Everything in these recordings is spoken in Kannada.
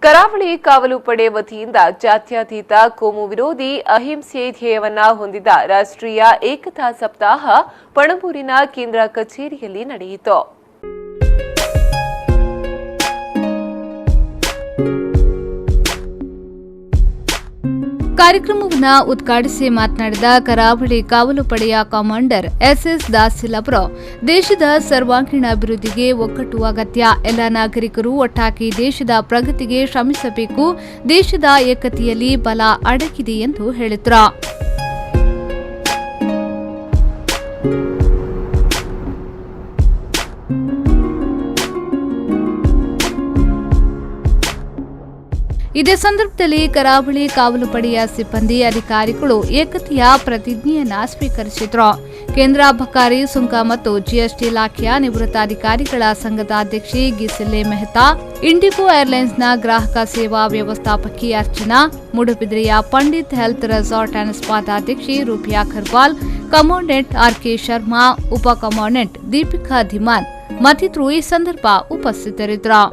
ಕರಾವಳಿ ಕಾವಲು ಪಡೆ ವತಿಯಿಂದ ಜಾತ್ಯತೀತ ಕೋಮು ವಿರೋಧಿ ಅಹಿಂಸೆ ಧ್ಯೇಯವನ್ನ ಹೊಂದಿದ ರಾಷ್ಟ್ರೀಯ ಏಕತಾ ಸಪ್ತಾಹ ಪಣಂಬೂರಿನ ಕೇಂದ್ರ ಕಚೇರಿಯಲ್ಲಿ ನಡೆಯಿತು. ಕಾರ್ಯಕ್ರಮವನ್ನು ಉದ್ಘಾಟಿಸಿ ಮಾತನಾಡಿದ ಕರಾವಳಿ ಕಾವಲು ಪಡೆಯ ಕಮಾಂಡರ್ ಎಸ್ಎಸ್ ದಾಸಿಲ್ ಅವರು ದೇಶದ ಸರ್ವಾಂಗೀಣ ಅಭಿವೃದ್ಧಿಗೆ ಒಗ್ಗಟ್ಟು ಅಗತ್ಯ. ಎಲ್ಲ ನಾಗರಿಕರು ಒಟ್ಟಾಗಿ ದೇಶದ ಪ್ರಗತಿಗೆ ಶ್ರಮಿಸಬೇಕು. ದೇಶದ ಏಕತೆಯಲ್ಲಿ ಬಲ ಅಡಗಿದೆ ಎಂದು ಹೇಳಿದರು. ಇದೇ ಸಂದರ್ಭದಲ್ಲಿ ಕರಾವಳಿ ಕಾವಲು ಪಡೆಯ ಸಿಬ್ಬಂದಿ ಅಧಿಕಾರಿಗಳು ಏಕತೆಯ ಪ್ರತಿಜ್ಞೆಯನ್ನ ಸ್ವೀಕರಿಸಿದರು. ಕೇಂದ್ರ ಅಬಕಾರಿ ಸುಂಕ ಮತ್ತು ಜಿಎಸ್ಟಿ ಇಲಾಖೆಯ ನಿವೃತ್ತ ಅಧಿಕಾರಿಗಳ ಸಂಘದ ಅಧ್ಯಕ್ಷೆ ಗಿಸಿಲೆ ಮೆಹ್ತಾ, ಇಂಡಿಗೋ ಏರ್ಲೈನ್ಸ್ನ ಗ್ರಾಹಕ ಸೇವಾ ವ್ಯವಸ್ಥಾಪಕಿ ಅರ್ಚನಾ, ಮೂಡುಬಿದ್ರೆಯ ಪಂಡಿತ್ ಹೆಲ್ತ್ ರೆಸಾರ್ಟ್ ಅಂಡ್ ಸ್ಪಾದ ಅಧ್ಯಕ್ಷೆ ರೂಪಿಯಾ ಖರ್ವಾಲ್, ಕಮಾಂಡೆಂಟ್ ಆರ್ಕೆ ಶರ್ಮಾ, ಉಪ ಕಮಾಂಡೆಂಟ್ ದೀಪಿಕಾ ಧಿಮಾನ್ ಮತ್ತಿತರರು ಈ ಸಂದರ್ಭ ಉಪಸ್ಥಿತರಿದ್ದರು.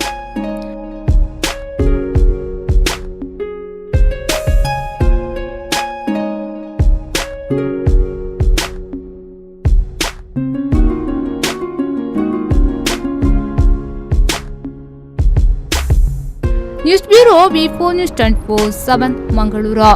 ನ್ಯೂಸ್ ಬ್ಯೂರೋ ವಿ4 ನ್ಯೂಸ್ 24/7 ಮಂಗಳೂರು.